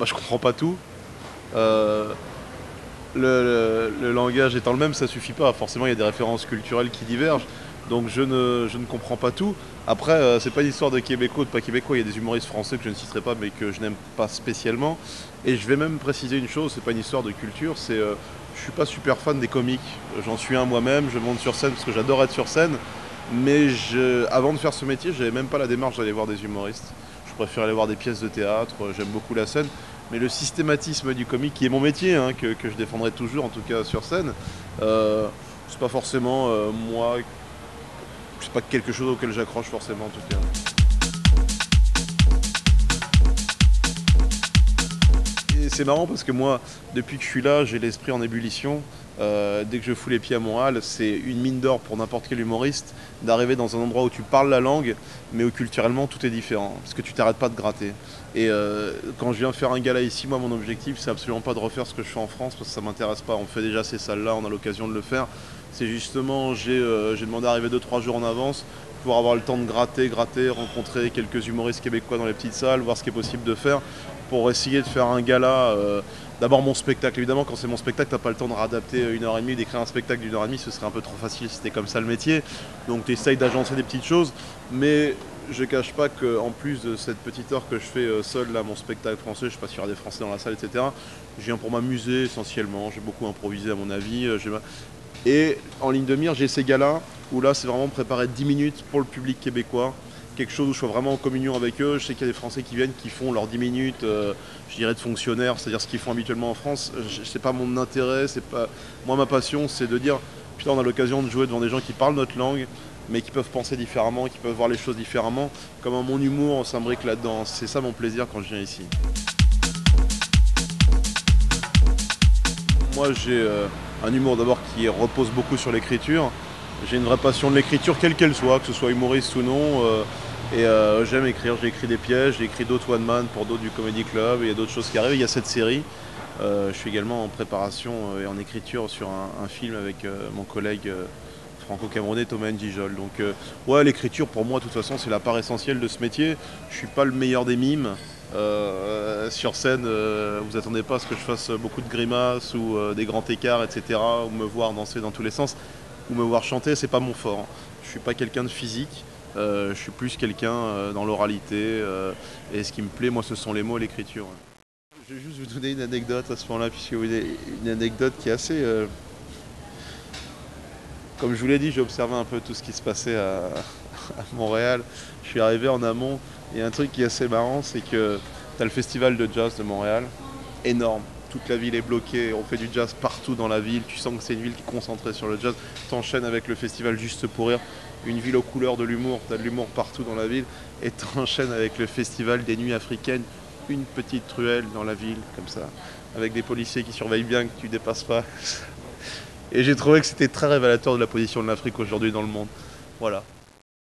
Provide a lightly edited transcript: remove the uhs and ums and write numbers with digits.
je comprends pas tout. Euh, le langage étant le même, ça suffit pas. Forcément, il y a des références culturelles qui divergent. Donc je ne comprends pas tout. Après, c'est pas une histoire de québécois ou de pas québécois. Il y a des humoristes français que je ne citerai pas, mais que je n'aime pas spécialement. Et je vais même préciser une chose, c'est pas une histoire de culture, je suis pas super fan des comiques. J'en suis un moi-même, je monte sur scène parce que j'adore être sur scène. Mais avant de faire ce métier, j'avais même pas la démarche d'aller voir des humoristes. Je préfère aller voir des pièces de théâtre, j'aime beaucoup la scène. Mais le systématisme du comique, qui est mon métier, hein, que je défendrai toujours, en tout cas sur scène, c'est pas forcément moi, c'est pas quelque chose auquel j'accroche forcément en tout cas. Et c'est marrant parce que moi, depuis que je suis là, j'ai l'esprit en ébullition. Dès que je fous les pieds à Montréal, c'est une mine d'or pour n'importe quel humoriste d'arriver dans un endroit où tu parles la langue, mais où culturellement tout est différent, parce que tu t'arrêtes pas de gratter. Et quand je viens faire un gala ici, moi mon objectif c'est absolument pas de refaire ce que je fais en France, parce que ça m'intéresse pas. On fait déjà ces salles-là, on a l'occasion de le faire. C'est justement, j'ai demandé à arriver 2-3 jours en avance pour avoir le temps de gratter, rencontrer quelques humoristes québécois dans les petites salles, voir ce qui est possible de faire, pour essayer de faire un gala. D'abord mon spectacle, évidemment quand c'est mon spectacle t'as pas le temps de réadapter 1h30, d'écrire un spectacle d'1h30, ce serait un peu trop facile si c'était comme ça le métier. Donc tu essayes d'agencer des petites choses, mais je cache pas qu'en plus de cette petite heure que je fais seul là, mon spectacle français, je sais pas s'il y aura des Français dans la salle, etc. Je viens pour m'amuser essentiellement, j'ai beaucoup improvisé à mon avis. Et en ligne de mire, j'ai ces galas où là c'est vraiment préparer 10 minutes pour le public québécois, quelque chose où je sois vraiment en communion avec eux. Je sais qu'il y a des Français qui viennent, qui font leurs 10 minutes, je dirais de fonctionnaires, c'est-à-dire ce qu'ils font habituellement en France. C'est pas mon intérêt, c'est pas... Moi ma passion c'est de dire, putain on a l'occasion de jouer devant des gens qui parlent notre langue, mais qui peuvent penser différemment, qui peuvent voir les choses différemment. Comment mon humour s'imbrique là-dedans, c'est ça mon plaisir quand je viens ici. Moi j'ai un humour d'abord qui repose beaucoup sur l'écriture. J'ai une vraie passion de l'écriture, quelle qu'elle soit, que ce soit humoriste ou non. J'aime écrire, j'ai écrit des pièces, j'ai écrit d'autres one-man pour d'autres du Comedy Club, et il y a d'autres choses qui arrivent. Il y a cette série. Je suis également en préparation et en écriture sur un film avec mon collègue franco-camerounais Thomas Njijol. Donc ouais, l'écriture pour moi de toute façon c'est la part essentielle de ce métier. Je suis pas le meilleur des mimes. Sur scène, vous attendez pas à ce que je fasse beaucoup de grimaces ou des grands écarts, etc. Ou me voir danser dans tous les sens, ou me voir chanter, c'est pas mon fort. Hein. Je suis pas quelqu'un de physique, je suis plus quelqu'un dans l'oralité. Et ce qui me plaît, moi, ce sont les mots et l'écriture. Je vais juste vous donner une anecdote à ce moment-là, puisque vous avez une anecdote qui est assez... Comme je vous l'ai dit, j'ai observé un peu tout ce qui se passait à Montréal. Je suis arrivé en amont. Il y a un truc qui est assez marrant, c'est que tu as le festival de jazz de Montréal, énorme. Toute la ville est bloquée, on fait du jazz partout dans la ville. Tu sens que c'est une ville qui est concentrée sur le jazz. T'enchaînes avec le festival Juste pour rire, une ville aux couleurs de l'humour. Tu as de l'humour partout dans la ville. Et t'enchaînes avec le festival des nuits africaines, une petite ruelle dans la ville, comme ça, avec des policiers qui surveillent bien que tu dépasses pas. Et j'ai trouvé que c'était très révélateur de la position de l'Afrique aujourd'hui dans le monde. Voilà.